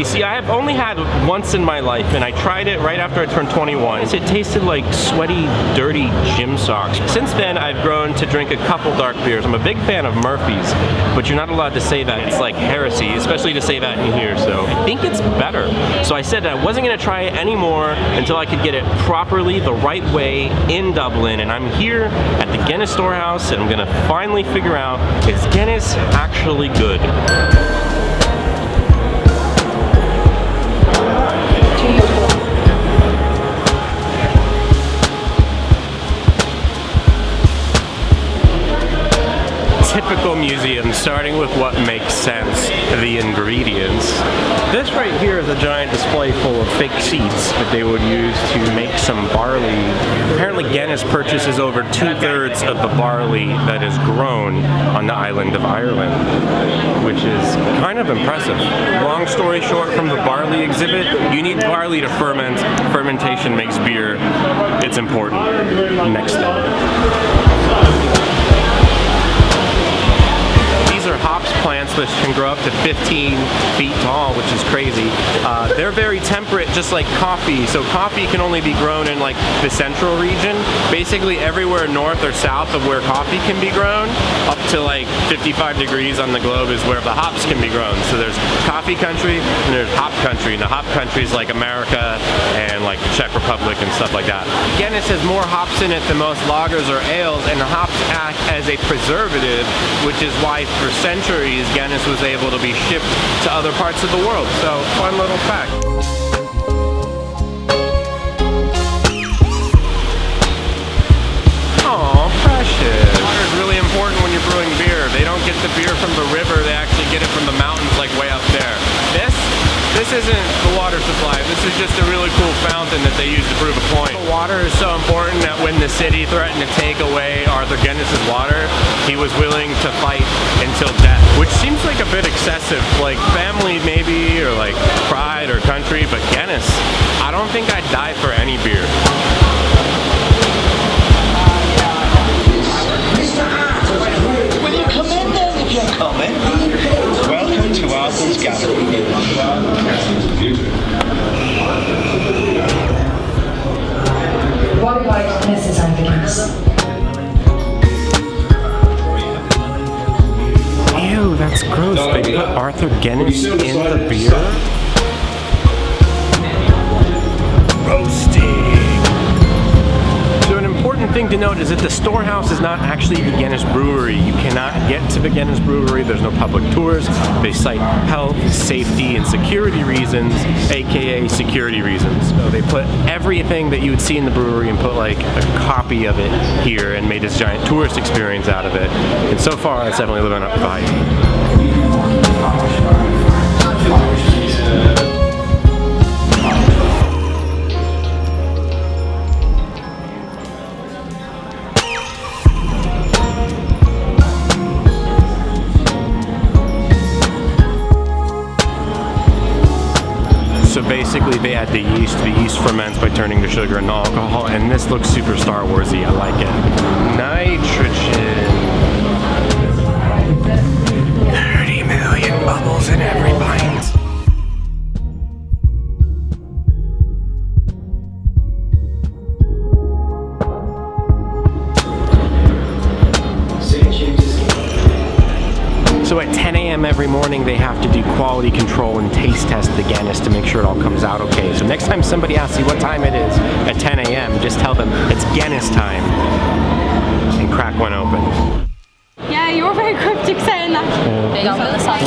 You see, I have only had once in my life, and I tried it right after I turned 21. It tasted like sweaty, dirty gym socks. Since then, I've grown to drink a couple dark beers. I'm a big fan of Murphy's, but you're not allowed to say that. It's like heresy, especially to say that in here, so I think it's better. So I said I wasn't gonna try it anymore until I could get it properly, the right way, in Dublin, and I'm here at the Guinness Storehouse, and I'm gonna finally figure out, is Guinness actually good? Typical museum, starting with what makes sense, the ingredients. This right here is a giant display full of fake seeds that they would use to make some barley. Apparently Guinness purchases over 2/3 of the barley that is grown on the island of Ireland, which is kind of impressive. Long story short, from the barley exhibit, you need barley to ferment. Fermentation makes beer. It's important. Next thing. These are hops plants that can grow up to 15 feet tall, which is crazy. They're very temperate, just like coffee. So coffee can only be grown in like the central region. Basically everywhere north or south of where coffee can be grown, up to like 55 degrees on the globe is where the hops can be grown. So there's coffee country and there's hop country. And the hop country is like America and like the Czech Republic and stuff like that. Guinness has more hops in it than most lagers or ales, and the hops act as a preservative, which is why for centuries Guinness was able to be shipped to other parts of the world. So, fun little fact. Aw, precious. Water is really important when you're brewing beer. They don't get the beer from the river, they actually get it from the mountains like way up there. This isn't the water supply, this is just a really cool fountain that they use to prove a point. The water is so important that when the city threatened to take away Arthur Guinness's water, he was willing to fight until death, which seems like a bit excessive, like family maybe, or like pride or country, but Guinness, I don't think I'd die for any beer. Will you come in then if you're coming? Welcome to Arthur's Gallery. What about Mrs. Guinness? Ew, that's gross. They put Arthur Guinness in the beer? Roasting! So an important thing to note is that the Storehouse is not actually the Guinness Brewery. You cannot get to the Guinness Brewery. There's no public tours. They cite health, safety, and security reasons, aka security reasons. So they put everything that you would see in the brewery and put like a copy of it here and made this giant tourist experience out of it. And so far, it's definitely living up to the hype. So basically they add the yeast ferments by turning to sugar and alcohol, and this looks super Star Warsy, I like it. Nitrogen. 30 million bubbles in every pint. So at 10 a.m. every morning they have to do quality control and taste test the Guinness to make sure it all comes out okay. So next time somebody asks you what time it is at 10 a.m., just tell them it's Guinness time and crack one open. Yeah, you were very cryptic saying that. They got on the side.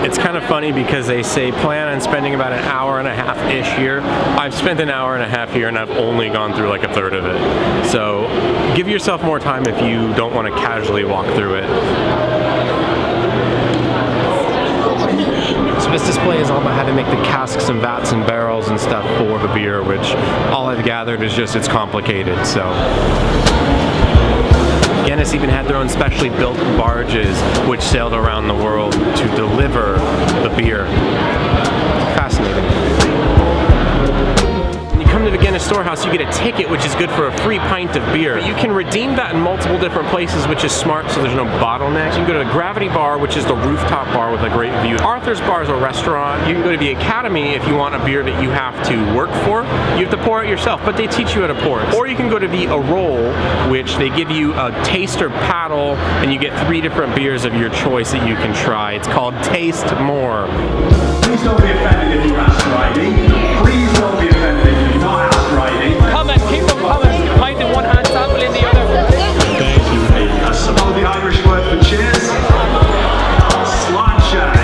It's kind of funny because they say plan on spending about an hour and a half-ish here. I've spent an hour and a half here and I've only gone through like a third of it. So give yourself more time if you don't want to casually walk through it. So this display is all about how to make the casks and vats and barrels and stuff for the beer, which all I've gathered is just it's complicated, so. Guinness even had their own specially built barges which sailed around the world to deliver the beer. Fascinating. When you come to the Guinness Storehouse, you get a ticket, which is good for a free pint of beer. But you can redeem that in multiple different places, which is smart, so there's no bottlenecks. You can go to the Gravity Bar, which is the rooftop bar with a great view. Arthur's Bar is a restaurant. You can go to the Academy if you want a beer that you have to work for. You have to pour it yourself, but they teach you how to pour it. Or you can go to the Roll, which they give you a taster paddle, and you get 3 different beers of your choice that you can try. It's called Taste More. Please don't be offended if you ask riding. Please don't be offended if you're not asked riding. Comment, keep them comments. Pint in one hand, sample in the other. I suppose the Irish word for cheers. Slanshine.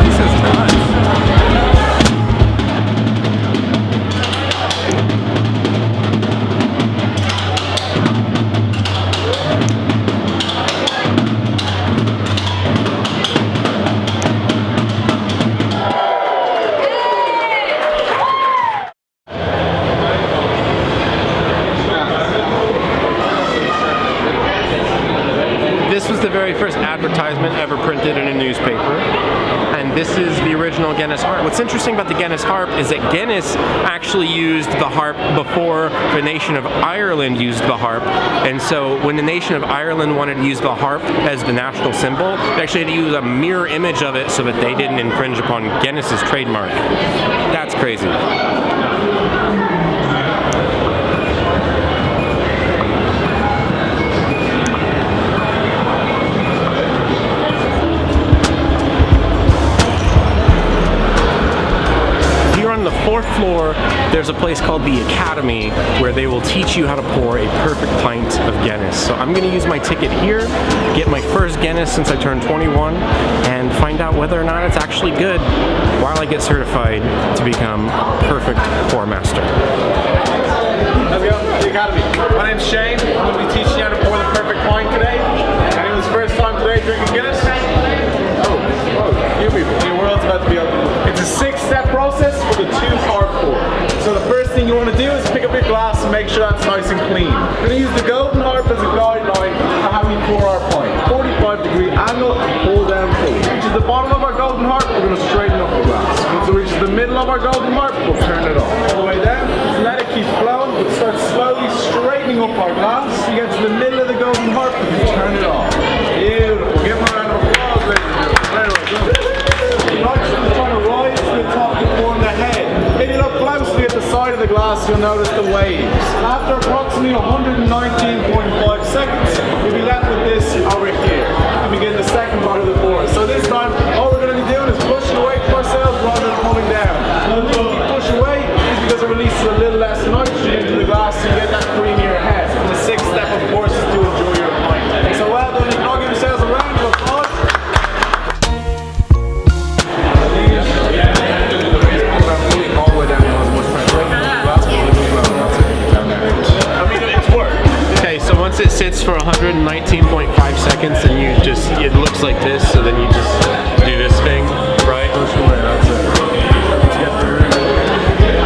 This is nuts. This was the very first advertisement ever printed in a newspaper, and this is the original Guinness harp. What's interesting about the Guinness harp is that Guinness actually used the harp before the nation of Ireland used the harp, and so when the nation of Ireland wanted to use the harp as the national symbol, they actually had to use a mirror image of it so that they didn't infringe upon Guinness's trademark. That's crazy. On the 4th floor, there's a place called the Academy where they will teach you how to pour a perfect pint of Guinness. So I'm going to use my ticket here, get my first Guinness since I turned 21, and find out whether or not it's actually good while I get certified to become a perfect pour master. How's it going? The Academy. My name's Shane. I'm going to be teaching you how to pour the perfect pint today. Anyone's first time today drinking Guinness? You people, your world's about to be open. It's a 6-step process for the 2-part pour. So the first thing you want to do is pick up your glass and make sure that's nice and clean. We're going to use the golden harp as a guideline for how we pour our pint. 45-degree angle and pull down fully. Reaches the bottom of our golden harp, we're going to straighten up the glass. Once it reaches the middle of our golden harp, we'll turn it off. All the way down, let it keep flowing, we'll start slowly straightening up our glass. You get to the middle of the golden harp, we can turn it off. Beautiful. Give them a round of applause, ladies and gentlemen. Very well done. You're trying to rise to the top to form the head. If you look closely at the side of the glass, you'll notice the waves. After approximately 119.5 seconds, you'll be left with this over here. And begin the second part of the pour. So this time, all we're going to be doing is pushing away from ourselves rather than pulling down. The reason we push away is because it releases a little less nitrogen into the glass, so you get that creamier head. And the 6th step, of course, is to enjoy your pint. So well done. You can all give yourselves a round of applause. Okay, so once it sits for 119.5 seconds, and you just, it looks like this, so then you just do this thing, right?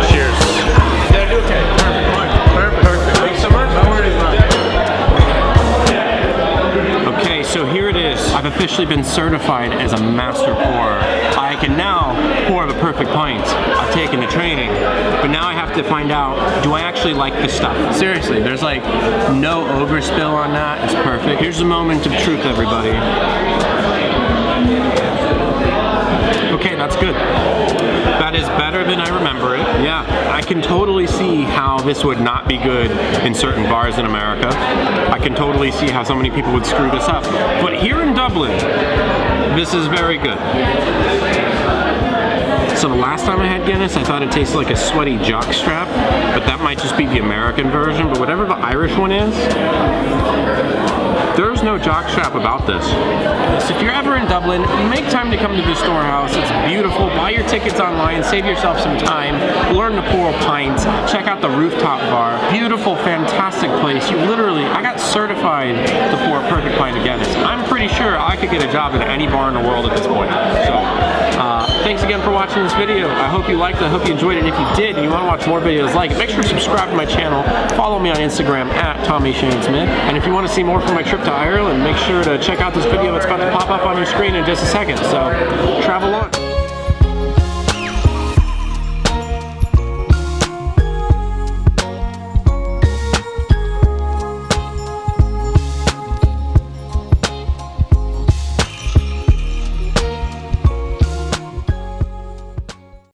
Cheers. Did I do okay? Perfect. Thanks so much. No worries, man. Okay, so here it is. I've officially been certified as a master pourer. I can now pour the perfect pint. I've taken the training, but now I have to find out, do I actually like this stuff? Seriously, there's like no overspill on that. It's perfect. Here's the moment of truth, everybody. Okay, that's good. That is better than I remember it. Yeah, I can totally see how this would not be good in certain bars in America. I can totally see how so many people would screw this up. But here in Dublin, this is very good. So the last time I had Guinness, I thought it tasted like a sweaty jockstrap, but that might just be the American version. But whatever the Irish one is, there's no jockstrap about this. So if you're ever in Dublin, make time to come to the Storehouse. It's beautiful. Buy your tickets online. Save yourself some time. Learn to pour a pint. Check out the rooftop bar. Beautiful, fantastic place. You literally, I got certified to pour a perfect pint of Guinness. I'm pretty sure I could get a job in any bar in the world at this point. So, thanks again for watching this video. I hope you liked it. I hope you enjoyed it. And if you did and you want to watch more videos like it, make sure to subscribe to my channel. Follow me on Instagram at Tommy Shane Smith. And if you want to see more from my trip to Ireland, make sure to check out this video that's about to pop up on your screen in just a second. So, travel on.